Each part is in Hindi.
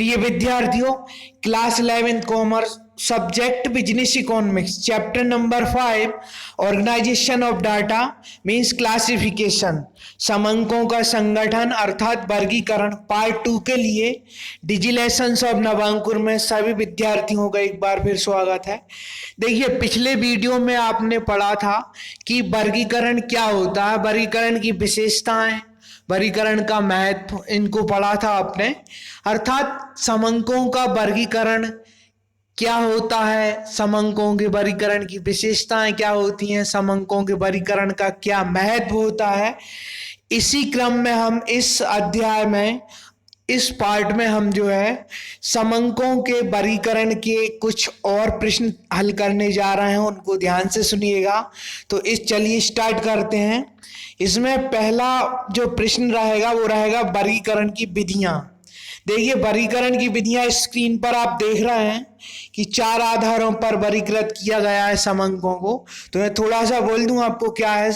प्रिय विद्यार्थियों, class 11 commerce subject business economics chapter number 5 organisation of data means classification समंकों का संगठन अर्थात वर्गीकरण पार्ट 2 के लिए डिजिलेशंस ऑफ नवांकुर में सभी विद्यार्थियों का एक बार फिर स्वागत है। देखिए, पिछले वीडियो में आपने पढ़ा था कि वर्गीकरण क्या होता है, वर्गीकरण की विशेषताएं, वर्गीकरण का महत्व, इनको पढ़ा था आपने। अर्थात समंकों का वर्गीकरण क्या होता है, समंकों के वर्गीकरण की विशेषताएं क्या होती हैं, समंकों के वर्गीकरण का क्या महत्व होता है। इसी क्रम में हम इस अध्याय में, इस पार्ट में हम जो है समंकों के वर्गीकरण के कुछ और प्रश्न हल करने जा रहे हैं, उनको ध्यान से सुनिएगा। तो चलिए स्टार्ट करते हैं। इसमें पहला जो प्रश्न रहेगा वो रहेगा वर्गीकरण की विधियां। देखिए, वर्गीकरण की विधियां स्क्रीन पर आप देख रहे हैं कि 4 आधारों पर वर्गीकृत किया गया है समंकों को। तो मैं थोड़ा सा बोल दूं आपको क्या है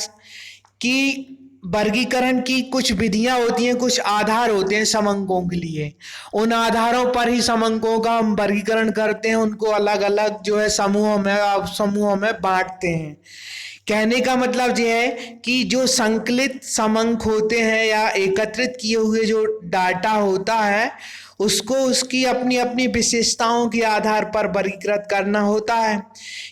कि वर्गीकरण की कुछ विधियां होती हैं, कुछ आधार होते हैं समंकों के लिए। उन आधारों पर ही समंकों का हम वर्गीकरण करते हैं, उनको अलग अलग जो है समूहों में बांटते हैं। कहने का मतलब यह है कि जो संकलित समंक होते हैं या एकत्रित किए हुए जो डाटा होता है उसको उसकी अपनी अपनी विशेषताओं के आधार पर वर्गीकृत करना होता है,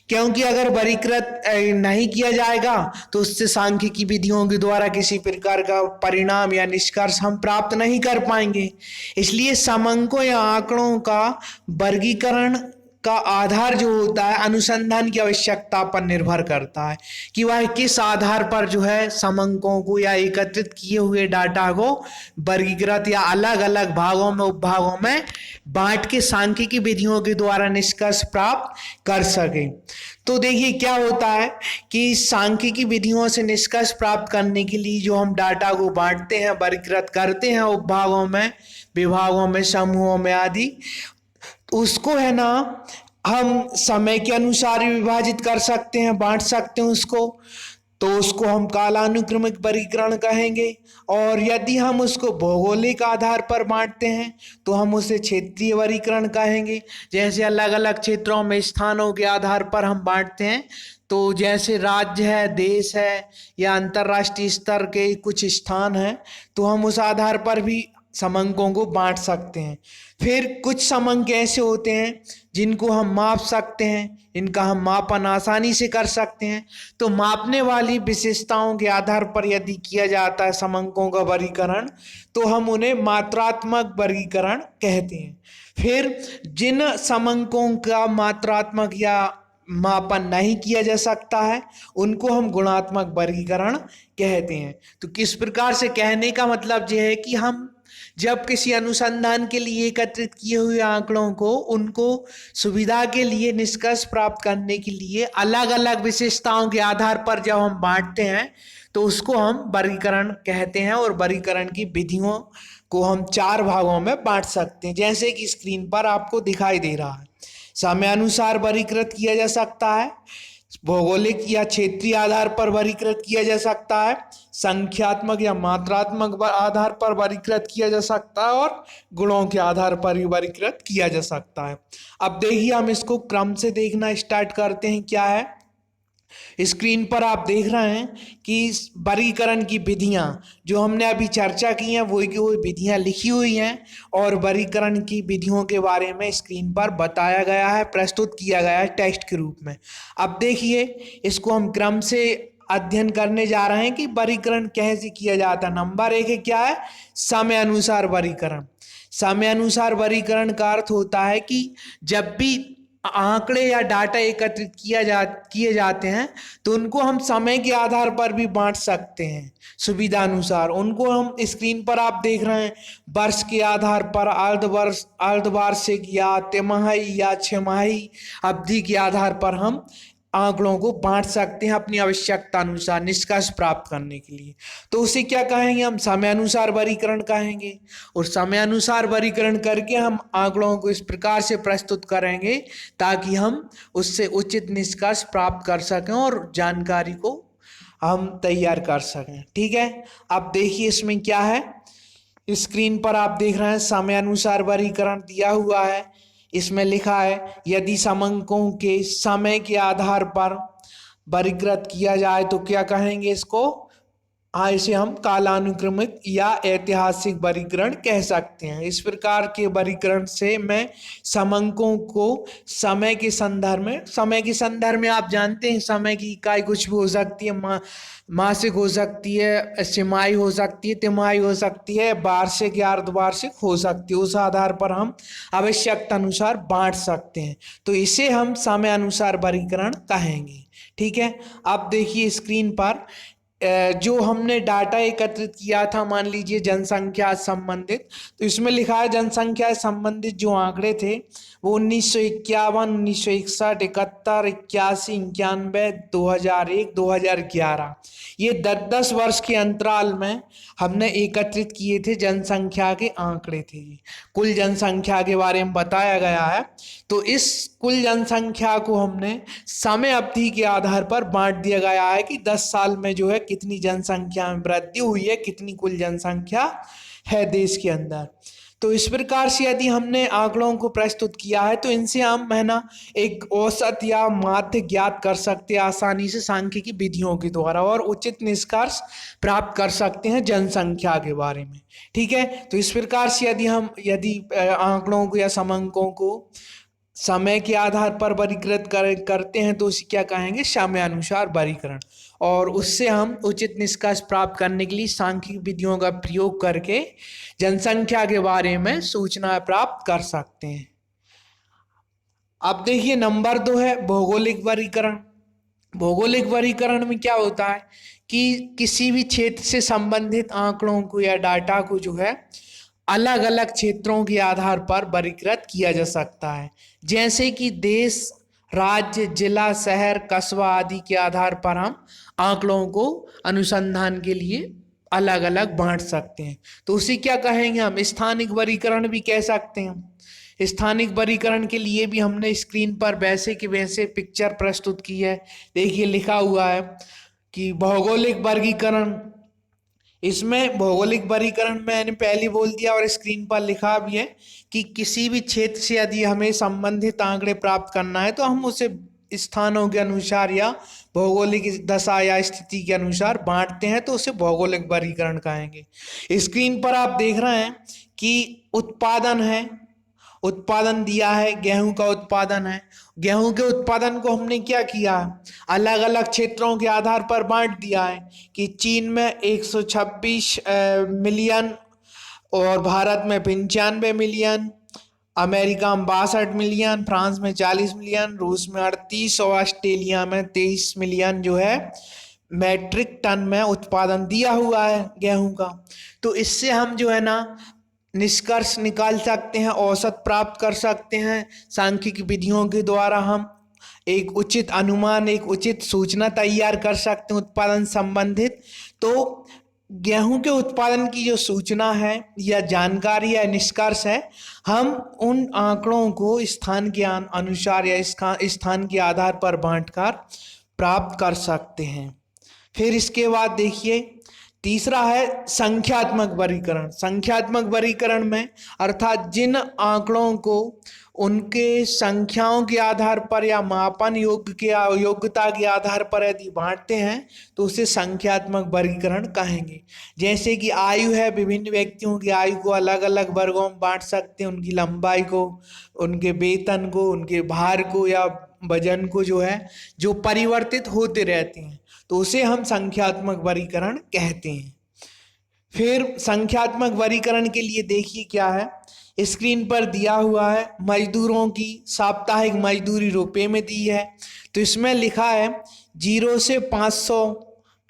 क्योंकि अगर वर्गीकृत नहीं किया जाएगा तो उससे सांख्यिकी विधियों के द्वारा किसी प्रकार का परिणाम या निष्कर्ष हम प्राप्त नहीं कर पाएंगे। इसलिए समंकों या आंकड़ों का वर्गीकरण का आधार जो होता है अनुसंधान की आवश्यकता पर निर्भर करता है कि वह किस आधार पर जो है समंकों को या एकत्रित किए हुए डाटा को वर्गीकृत या अलग अलग भागों में उपभागों में बांट के सांख्यिकी विधियों के द्वारा निष्कर्ष प्राप्त कर सके। तो देखिए क्या होता है कि सांख्यिकी विधियों से निष्कर्ष प्राप्त करने के लिए जो हम डाटा को बांटते हैं, वर्गीकृत करते हैं उपभागों में, विभागों में, समूहों में आदि, उसको है ना हम समय के अनुसार विभाजित कर सकते हैं, बांट सकते हैं उसको। तो उसको हम कालानुक्रमिक वर्गीकरण कहेंगे। और यदि हम उसको भौगोलिक आधार पर बांटते हैं तो हम उसे क्षेत्रीय वर्गीकरण कहेंगे। जैसे अलग अलग क्षेत्रों में स्थानों के आधार पर हम बांटते हैं, तो जैसे राज्य है, देश है या अंतर्राष्ट्रीय स्तर के कुछ स्थान हैं, तो हम उस आधार पर भी समंकों को बांट सकते हैं। फिर कुछ समंक ऐसे होते हैं जिनको हम माप सकते हैं, इनका हम मापन आसानी से कर सकते हैं। तो मापने वाली विशेषताओं के आधार पर यदि किया जाता है समंकों का वर्गीकरण तो हम उन्हें मात्रात्मक वर्गीकरण कहते हैं। फिर जिन समंकों का मात्रात्मक या मापन नहीं किया जा सकता है उनको हम गुणात्मक वर्गीकरण कहते हैं। तो किस प्रकार से, कहने का मतलब यह है कि हम जब किसी अनुसंधान के लिए एकत्रित किए हुए आंकड़ों को उनको सुविधा के लिए निष्कर्ष प्राप्त करने के लिए अलग अलग विशेषताओं के आधार पर जब हम बांटते हैं तो उसको हम वर्गीकरण कहते हैं। और वर्गीकरण की विधियों को हम 4 भागों में बांट सकते हैं, जैसे कि स्क्रीन पर आपको दिखाई दे रहा है। समयानुसार वर्गीकृत किया जा सकता है, भौगोलिक या क्षेत्रीय आधार पर वर्गीकृत किया जा सकता है, संख्यात्मक या मात्रात्मक आधार पर वर्गीकृत किया जा सकता है और गुणों के आधार पर भी वर्गीकृत किया जा सकता है। अब देखिए हम इसको क्रम से देखना स्टार्ट करते हैं। क्या है, स्क्रीन पर आप देख रहे हैं कि वर्गीकरण की विधियां जो हमने अभी चर्चा की हैं वही की वही विधियां लिखी हुई हैं और वर्गीकरण की विधियों के बारे में स्क्रीन पर बताया गया है, प्रस्तुत किया गया है टेक्स्ट के रूप में। अब देखिए इसको हम क्रम से अध्ययन करने जा रहे हैं कि वर्गीकरण कैसे किया जाता है। नंबर 1 है क्या है, समय अनुसार वर्गीकरण। समय अनुसार वर्गीकरण का अर्थ होता है कि जब भी आंकड़े या डाटा एकत्रित किए जाते हैं तो उनको हम समय के आधार पर भी बांट सकते हैं सुविधा अनुसार। उनको हम स्क्रीन पर आप देख रहे हैं वर्ष के आधार पर, अर्धवार्षिक या तिमाही या छमाही अवधि के आधार पर हम आंकड़ों को बांट सकते हैं अपनी आवश्यकता अनुसार निष्कर्ष प्राप्त करने के लिए। तो उसे क्या कहेंगे, हम समयानुसार वर्गीकरण कहेंगे। और समयानुसार वर्गीकरण करके हम आंकड़ों को इस प्रकार से प्रस्तुत करेंगे ताकि हम उससे उचित निष्कर्ष प्राप्त कर सकें और जानकारी को हम तैयार कर सकें। ठीक है, अब देखिए इसमें क्या है, स्क्रीन पर आप देख रहे हैं समयानुसार वर्गीकरण दिया हुआ है। इसमें लिखा है यदि समंकों के समय के आधार पर वर्गीकृत किया जाए तो क्या कहेंगे इसको, इसे हम कालानुक्रमिक या ऐतिहासिक वर्गीकरण कह सकते हैं। इस प्रकार के वर्गीकरण से मैं समंकों को समय के संदर्भ में आप जानते हैं समय की इकाई कुछ भी हो सकती है, मासिक हो सकती है, छिमाही हो सकती है, तिमाही हो सकती है, वार्षिक या अर्धवार्षिक हो सकती है। उस आधार पर हम आवश्यकता अनुसार बांट सकते हैं, तो इसे हम समय अनुसार वर्गीकरण कहेंगे। ठीक है, अब देखिए स्क्रीन पर जो हमने डाटा एकत्रित किया था, मान लीजिए जनसंख्या संबंधित, तो इसमें लिखा है जनसंख्या संबंधित जो आंकड़े थे वो 1951, 1961, 71, 81, 91, 2001, 2011, ये 10-10 वर्ष के अंतराल में हमने एकत्रित किए थे जनसंख्या के आंकड़े थे। कुल जनसंख्या के बारे में बताया गया है। तो इस कुल जनसंख्या को हमने समय अवधि के आधार पर बांट दिया गया है कि 10 साल में जो है कितनी जनसंख्या में वृद्धि हुई है, कितनी कुल जनसंख्या है देश के अंदर। तो इस प्रकार से यदि हमने आंकड़ों को प्रस्तुत किया है तो इनसे हम है ना एक औसत या माध्य ज्ञात कर सकते हैं आसानी से सांख्यिकी विधियों के द्वारा, और उचित निष्कर्ष प्राप्त कर सकते हैं जनसंख्या के बारे में। ठीक है, तो इस प्रकार से यदि आंकड़ों को या समंकों को समय के आधार पर वर्गीकृत करते हैं तो उसे क्या कहेंगे, समयानुसार वर्गीकरण। और उससे हम उचित निष्कर्ष प्राप्त करने के लिए सांख्यिक विधियों का प्रयोग करके जनसंख्या के बारे में सूचना प्राप्त कर सकते हैं। अब देखिए नंबर 2 है भौगोलिक वर्गीकरण। भौगोलिक वर्गीकरण में क्या होता है कि किसी भी क्षेत्र से संबंधित आंकड़ों को या डाटा को जो है अलग अलग क्षेत्रों के आधार पर वर्गीकृत किया जा सकता है, जैसे कि देश, राज्य, जिला, शहर, कस्बा आदि के आधार पर हम आंकड़ों को अनुसंधान के लिए अलग अलग बांट सकते हैं। तो उसे क्या कहेंगे हम, स्थानिक वर्गीकरण भी कह सकते हैं। स्थानिक वर्गीकरण के लिए भी हमने स्क्रीन पर वैसे के वैसे पिक्चर प्रस्तुत की है। देखिए लिखा हुआ है कि भौगोलिक वर्गीकरण, इसमें भौगोलिक वर्गीकरण मैंने पहले बोल दिया और स्क्रीन पर लिखा भी है कि किसी भी क्षेत्र से यदि हमें संबंधित आंकड़े प्राप्त करना है तो हम उसे स्थानों के अनुसार या भौगोलिक दशा या स्थिति के अनुसार बांटते हैं, तो उसे भौगोलिक वर्गीकरण कहेंगे। स्क्रीन पर आप देख रहे हैं कि उत्पादन है, उत्पादन दिया है, गेहूं का उत्पादन है। गेहूं के उत्पादन को हमने क्या किया, अलग अलग क्षेत्रों के आधार पर बांट दिया है कि चीन में 126 मिलियन और भारत में 95 मिलियन, अमेरिका में 62 मिलियन, फ्रांस में 40 मिलियन, रूस में 38 और ऑस्ट्रेलिया में 23 मिलियन जो है मैट्रिक टन में उत्पादन दिया हुआ है गेहूं का। तो इससे हम जो है ना निष्कर्ष निकाल सकते हैं, औसत प्राप्त कर सकते हैं। सांख्यिकी विधियों के द्वारा हम एक उचित अनुमान, एक उचित सूचना तैयार कर सकते हैं उत्पादन संबंधित। तो गेहूं के उत्पादन की जो सूचना है या जानकारी या निष्कर्ष है, हम उन आंकड़ों को स्थान के अनुसार या स्थान के आधार पर बांटकर प्राप्त कर सकते हैं। फिर इसके बाद देखिए तीसरा है संख्यात्मक वर्गीकरण। संख्यात्मक वर्गीकरण में अर्थात जिन आंकड़ों को उनके संख्याओं के आधार पर या मापन योग्यता के आधार पर यदि बांटते हैं तो उसे संख्यात्मक वर्गीकरण कहेंगे। जैसे कि आयु है, विभिन्न व्यक्तियों की आयु को अलग अलग वर्गों में बांट सकते हैं, उनकी लंबाई को, उनके वेतन को, उनके भार को या वजन को जो है जो परिवर्तित होते रहते हैं, तो उसे हम संख्यात्मक वर्गीकरण कहते हैं। फिर संख्यात्मक वर्गीकरण के लिए देखिए क्या है, स्क्रीन पर दिया हुआ है मजदूरों की साप्ताहिक मजदूरी रुपए में दी है। तो इसमें लिखा है 0 से 500,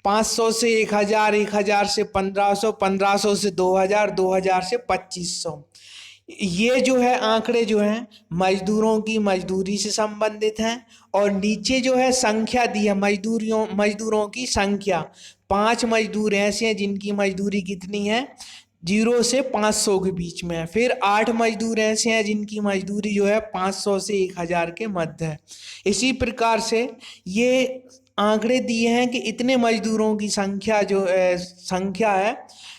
500 से 1000, 1000 से 1500, 1500 से 2000, 2000 से 2500। ये जो है आंकड़े जो हैं मजदूरों की मजदूरी से संबंधित हैं। और नीचे जो है संख्या दी है मजदूरों की संख्या, 5 मजदूर ऐसे हैं जिनकी मजदूरी कितनी है, 0 से 500 के बीच में है। फिर 8 मजदूर ऐसे हैं जिनकी मजदूरी जो है 500 से 1000 के मध्य है। इसी प्रकार से ये आंकड़े दिए हैं कि इतने मजदूरों की संख्या जो संख्या है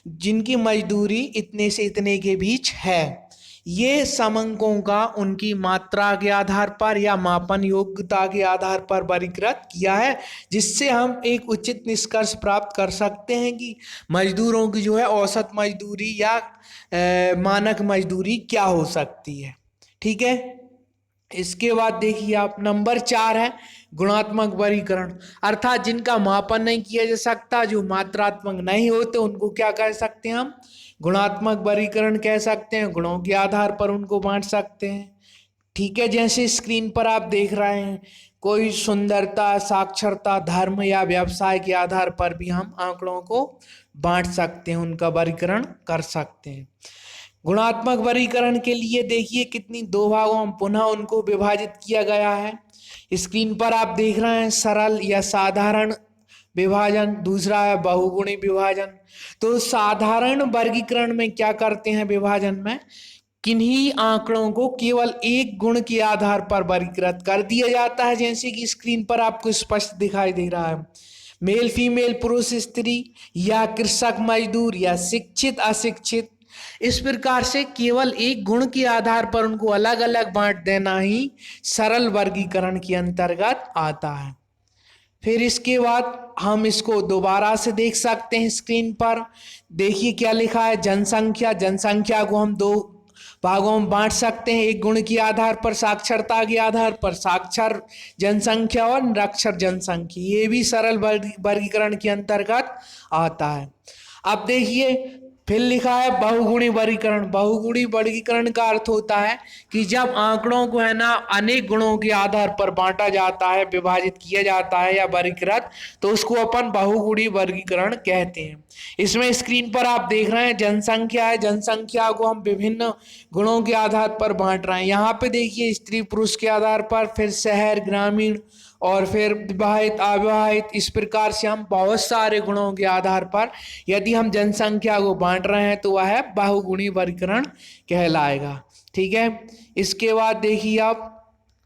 जिनकी मजदूरी इतने से इतने के बीच है। ये समंकों का उनकी मात्रा के आधार पर या मापन योग्यता के आधार पर वर्गीकृत किया है, जिससे हम एक उचित निष्कर्ष प्राप्त कर सकते हैं कि मजदूरों की जो है औसत मजदूरी या मानक मजदूरी क्या हो सकती है। ठीक है, इसके बाद देखिए आप नंबर 4 है गुणात्मक वर्गीकरण, अर्थात जिनका मापन नहीं किया जा सकता, जो मात्रात्मक नहीं होते, उनको क्या कह सकते हैं हम, गुणात्मक वर्गीकरण कह सकते हैं। गुणों के आधार पर उनको बांट सकते हैं। ठीक है, जैसे स्क्रीन पर आप देख रहे हैं, कोई सुंदरता, साक्षरता, धर्म या व्यवसाय के आधार पर भी हम आंकड़ों को बांट सकते हैं, उनका वर्गीकरण कर सकते हैं। गुणात्मक वर्गीकरण के लिए देखिए कितनी दो भागों में पुनः उनको विभाजित किया गया है। स्क्रीन पर आप देख रहे हैं सरल या साधारण विभाजन, दूसरा है बहुगुणी विभाजन। तो साधारण वर्गीकरण में क्या करते हैं, विभाजन में किन्हीं आंकड़ों को केवल एक गुण के आधार पर वर्गीकृत कर दिया जाता है, जैसे कि स्क्रीन पर आपको स्पष्ट दिखाई दे रहा है। मेल फीमेल, पुरुष स्त्री, या कृषक मजदूर, या शिक्षित अशिक्षित, इस प्रकार से केवल एक गुण के आधार पर उनको अलग अलग बांट देना ही सरल वर्गीकरण के अंतर्गत आता है। फिर इसके बाद हम इसको दोबारा से देख सकते हैं। स्क्रीन पर देखिए क्या लिखा है, जनसंख्या। जनसंख्या को हम दो भागों में बांट सकते हैं, एक गुण के आधार पर, साक्षरता के आधार पर, साक्षर जनसंख्या और निरक्षर जनसंख्या, ये भी सरल वर्गीकरण के अंतर्गत आता है। अब देखिए फिर लिखा है बहुगुणी वर्गीकरण। बहुगुणी वर्गीकरण का अर्थ होता है कि जब आंकड़ों को है ना अनेक गुणों के आधार पर बांटा जाता है, विभाजित किया जाता है या वर्गीकृत, तो उसको अपन बहुगुणी वर्गीकरण कहते हैं। इसमें स्क्रीन पर आप देख रहे हैं जनसंख्या है, जनसंख्या को हम विभिन्न गुणों के आधार पर बांट रहे हैं। यहाँ पे देखिए स्त्री पुरुष के आधार पर, फिर शहर ग्रामीण, और फिर विवाहित अविवाहित, इस प्रकार से हम बहुत सारे गुणों के आधार पर यदि हम जनसंख्या को बांट रहे हैं तो वह बहुगुणी वर्गीकरण कहलाएगा। ठीक है, इसके बाद देखिए आप,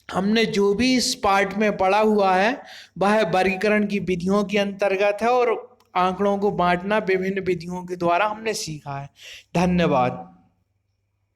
हमने जो भी इस पार्ट में पढ़ा हुआ है वह वर्गीकरण की विधियों के अंतर्गत है और आंकड़ों को बांटना विभिन्न विधियों के द्वारा हमने सीखा है। धन्यवाद।